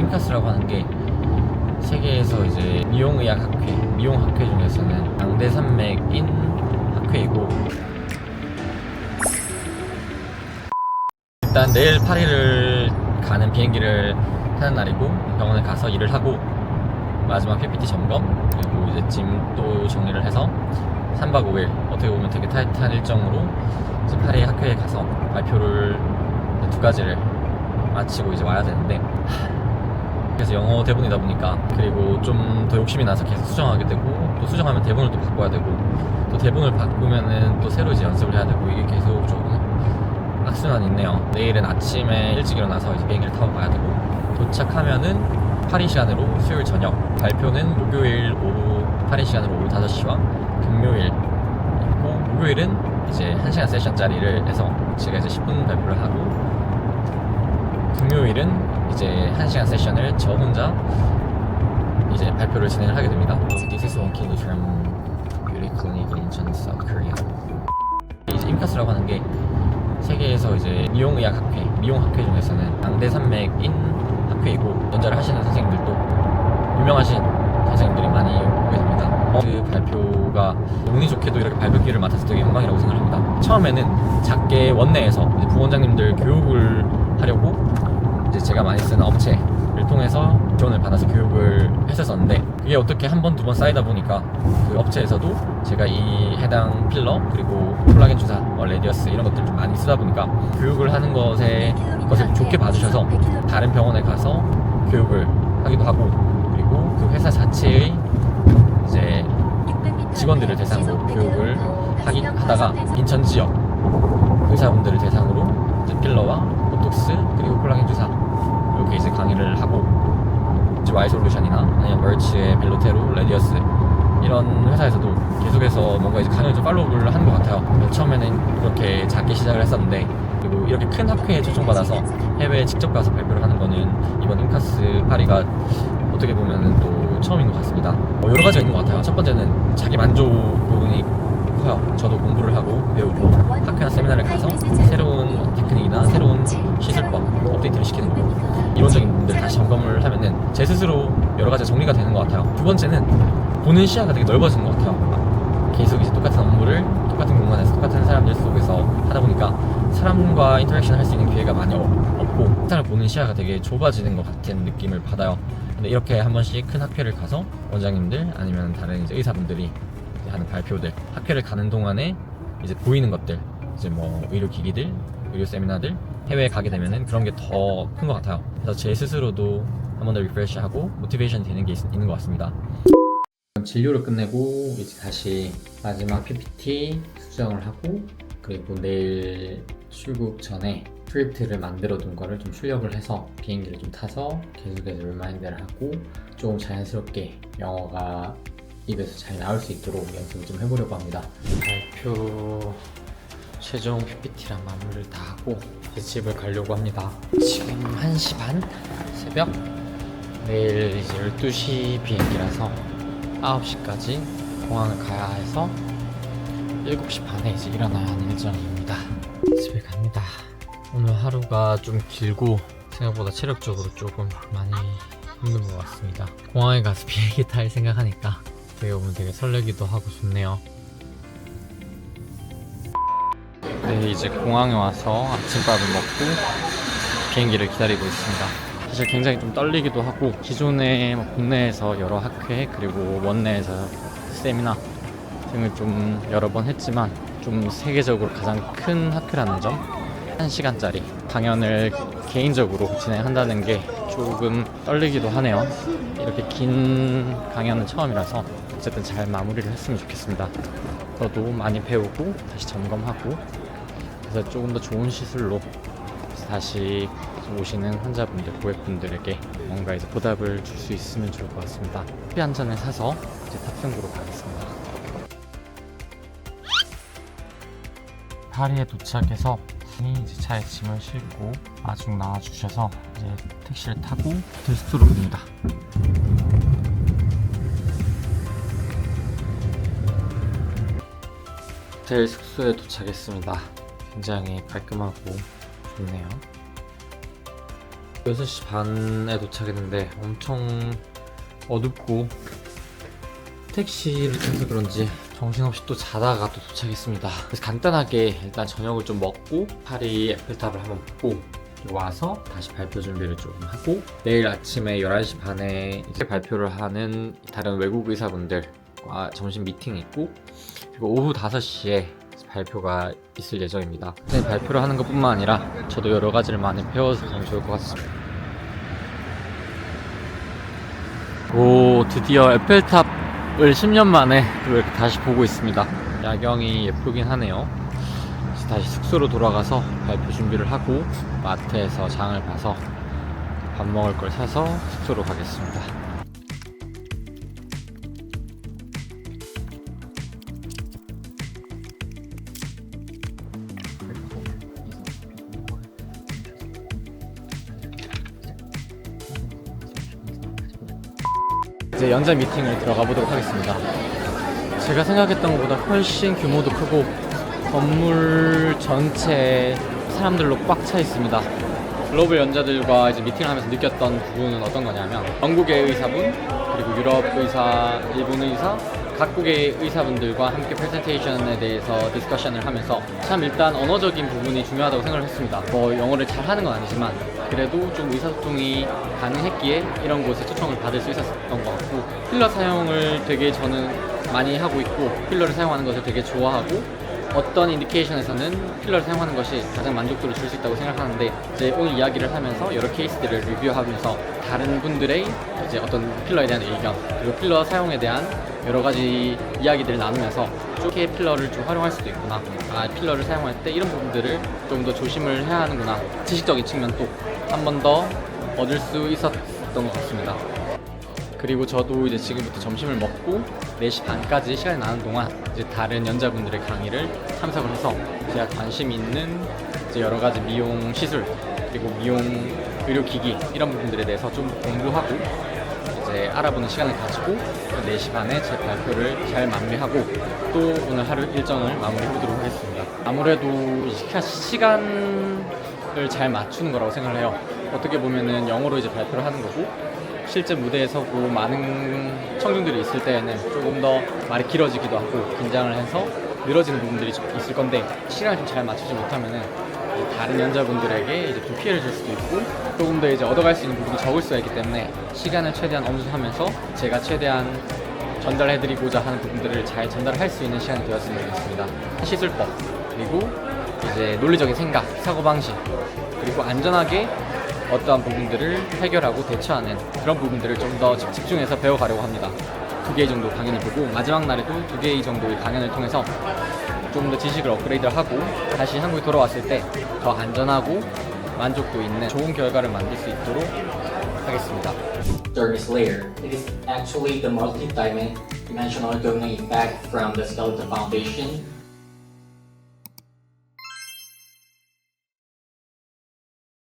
임카스라고 하는 게 세계에서 이제 미용학회 중에서는 양대 산맥인 학회이고, 일단 내일 파리를 가는 비행기를 타는 날이고, 병원에 가서 일을 하고 마지막 PPT 점검, 그리고 이제 짐도 정리를 해서 3박 5일 어떻게 보면 되게 타이트한 일정으로 이제 파리 학회에 가서 발표를 2가지를 마치고 이제 와야 되는데, 그래서 영어 대본이다 보니까, 그리고 좀 더 욕심이 나서 계속 수정하게 되고, 또 수정하면 대본을 또 바꿔야 되고, 또 대본을 바꾸면은 또 새로 이제 연습을 해야 되고, 이게 계속 조금 악순환이 있네요. 내일은 아침에 일찍 일어나서 이제 비행기를 타고 가야 되고, 도착하면은 파리 시간으로 수요일 저녁, 발표는 목요일 오후 파리 시간으로 오후 5시와 금요일 있고, 목요일은 이제 1시간 세션짜리를 해서 제가 이제 10분 발표를 하고, 금요일은 이제 1시간 세션을 저 혼자 이제 발표를 진행을 하게 됩니다. This is Won Ki from Beauty Clinic in Incheon, South Korea. 이제 임카스라고 하는 게 세계에서 이제 미용학회 중에서는 양대 산맥인 학회이고, 연자를 하시는 선생님들도 유명하신 선생님들이 많이 오게 됩니다. 그 발표가 운이 좋게도 이렇게 발표 기회를 맡아서 되게 영광이라고 생각합니다. 처음에는 작게 원내에서 이제 부원장님들 교육을 하려고 이제 제가 많이 쓰는 업체를 통해서 지원을 받아서 교육을 했었는데, 그게 어떻게 한 번, 두 번 쌓이다 보니까 그 업체에서도 제가 이 해당 필러, 그리고 콜라겐 주사, 레디어스 이런 것들 좀 많이 쓰다 보니까 교육을 하는 것을 좋게 봐주셔서 다른 병원에 가서 교육을 하기도 하고, 그리고 그 회사 자체의 이제 직원들을 대상으로 교육을 하다가 인천 지역 의사분들을 대상으로 이제 필러와 보톡스 그리고 콜라겐 주사 이렇게 이제 강의를 하고, 이제 와이솔루션이나 아니면 멀치의 벨로테로, 레디어스 이런 회사에서도 계속해서 뭔가 이제 강의를 좀 팔로우를 하는 것 같아요. 처음에는 이렇게 작게 시작을 했었는데, 그리고 이렇게 큰 학회에 초청받아서 해외에 직접 가서 발표를 하는 거는 이번 임카스 파리가 어떻게 보면 또 처음인 것 같습니다. 여러 가지가 있는 것 같아요. 첫 번째는 자기 만족 부분이 커요. 저도 공부를 하고 배우고 학회나 세미나를 가서 새로운 테크닉이나 새로운 시술법 업데이트를 시키는 거, 이론적인 부분들 다시 점검을 하면은 제 스스로 여러 가지 정리가 되는 것 같아요. 두 번째는 보는 시야가 되게 넓어지는 것 같아요. 계속 이제 똑같은 업무를 똑같은 공간에서 똑같은 사람들 속에서 하다 보니까 사람과 인터랙션 할 수 있는 기회가 많이 없고, 세상을 보는 시야가 되게 좁아지는 것 같은 느낌을 받아요. 근데 이렇게 한 번씩 큰 학회를 가서 원장님들 아니면 다른 이제 의사분들이 하는 발표들, 학회를 가는 동안에 이제 보이는 것들, 이제 뭐 의료기기들, 의료 세미나들, 해외에 가게 되면은 그런 게 더 큰 것 같아요. 그래서 제 스스로도 한 번 더 리프레시하고 모티베이션이 되는 게 있는 것 같습니다. 진료를 끝내고 이제 다시 마지막 PPT 수정을 하고, 그리고 내일 출국 전에 스크립트를 만들어 둔 거를 좀 출력을 해서 비행기를 좀 타서 계속해서 리마인드를 하고, 조금 자연스럽게 영어가 입에서 잘 나올 수 있도록 연습을 좀 해보려고 합니다. 발표 최종 PPT랑 마무리를 다 하고 이제 집을 가려고 합니다. 지금 1시 반? 새벽? 내일 이제 12시 비행기라서 9시까지 공항을 가야 해서 7시 반에 이제 일어나야 하는 일정입니다. 집에 갑니다. 오늘 하루가 좀 길고 생각보다 체력적으로 조금 많이 힘든 것 같습니다. 공항에 가서 비행기 탈 생각하니까 오늘 되게 설레기도 하고 좋네요. 네, 이제 공항에 와서 아침밥을 먹고 비행기를 기다리고 있습니다. 사실 굉장히 좀 떨리기도 하고, 기존에 국내에서 여러 학회 그리고 원내에서 세미나 등을 좀 여러 번 했지만, 좀 세계적으로 가장 큰 학회라는 점, 1시간짜리 강연을 개인적으로 진행한다는 게 조금 떨리기도 하네요. 이렇게 긴 강연은 처음이라서 어쨌든 잘 마무리를 했으면 좋겠습니다. 저도 많이 배우고 다시 점검하고, 그래서 조금 더 좋은 시술로 다시 오시는 환자분들, 고객분들에게 뭔가 이제 보답을 줄 수 있으면 좋을 것 같습니다. 커피 한 잔을 사서 이제 탑승구로 가겠습니다. 파리에 도착해서 이제 차에 짐을 싣고 마중 나와주셔서 이제 택시를 타고 호텔 숙소로 갑니다. 호텔 숙소에 도착했습니다. 굉장히 깔끔하고 좋네요. 6시 반에 도착했는데 엄청 어둡고 택시를 타서 그런지 정신없이 또 자다가 또 도착했습니다. 그래서 간단하게 일단 저녁을 좀 먹고 파리 에펠탑을 한번 보고 와서 다시 발표 준비를 좀 하고 내일 아침에 11시 반에 이제 발표를 하는 다른 외국 의사분들과 점심 미팅이 있고 그리고 오후 5시에 발표가 있을 예정입니다. 발표를 하는 것뿐만 아니라 저도 여러 가지를 많이 배워서 가면 좋을 것 같습니다. 오, 드디어 에펠탑을 10년 만에 또 이렇게 다시 보고 있습니다. 야경이 예쁘긴 하네요. 이제 다시 숙소로 돌아가서 발표 준비를 하고 마트에서 장을 봐서 밥 먹을 걸 사서 숙소로 가겠습니다. 이제 연자 미팅을 들어가 보도록 하겠습니다. 제가 생각했던 것보다 훨씬 규모도 크고 건물 전체에 사람들로 꽉 차 있습니다. 글로벌 연자들과 이제 미팅을 하면서 느꼈던 부분은 어떤 거냐면 영국의 의사분, 그리고 유럽 의사, 일본 의사, 각국의 의사분들과 함께 프레젠테이션에 대해서 디스커션을 하면서 참 일단 언어적인 부분이 중요하다고 생각을 했습니다. 뭐 영어를 잘 하는 건 아니지만 그래도 좀 의사소통이 가능했기에 이런 곳에 초청을 받을 수 있었던 것 같고, 필러 사용을 되게 저는 많이 하고 있고 필러를 사용하는 것을 되게 좋아하고 어떤 인디케이션에서는 필러를 사용하는 것이 가장 만족도를 줄 수 있다고 생각하는데, 이제 오늘 이야기를 하면서 여러 케이스들을 리뷰하면서 다른 분들의 이제 어떤 필러에 대한 의견, 그리고 필러 사용에 대한 여러 가지 이야기들을 나누면서 이렇게 필러를 좀 활용할 수도 있구나, 필러를 사용할 때 이런 부분들을 좀 더 조심을 해야 하는구나, 지식적인 측면도 한 번 더 얻을 수 있었던 것 같습니다. 그리고 저도 이제 지금부터 점심을 먹고 4시 반까지 시간이 나는 동안 이제 다른 연자분들의 강의를 참석을 해서 제가 관심 있는 이제 여러 가지 미용 시술, 그리고 미용 의료기기 이런 부분들에 대해서 좀 공부하고 이제 알아보는 시간을 가지고 4시 반에 제 발표를 잘 마무리하고 또 오늘 하루 일정을 마무리해보도록 하겠습니다. 아무래도 시간을 잘 맞추는 거라고 생각을 해요. 어떻게 보면은 영어로 이제 발표를 하는 거고 실제 무대에 서고 많은 청중들이 있을 때에는 조금 더 말이 길어지기도 하고 긴장을 해서 늘어지는 부분들이 좀 있을 건데, 시간을 좀 잘 맞추지 못하면은 다른 연자분들에게 이제 좀 피해를 줄 수도 있고 조금 더 이제 얻어갈 수 있는 부분이 적을 수가 있기 때문에 시간을 최대한 엄수하면서 제가 최대한 전달해드리고자 하는 부분들을 잘 전달할 수 있는 시간이 되었으면 좋겠습니다. 시술법, 그리고 이제 논리적인 생각, 사고방식, 그리고 안전하게 어떠한 부분들을 해결하고 대처하는 그런 부분들을 좀 더 집중해서 배워가려고 합니다. 2개 정도 강연을 보고 마지막 날에도 2개 정도의 강연을 통해서 조금 더 지식을 업그레이드하고 다시 한국에 돌아왔을 때 더 안전하고 만족도 있는 좋은 결과를 만들 수 있도록 하겠습니다. Dermis layer. It is actually the multi-dimensional organoid effect from the skeletal foundation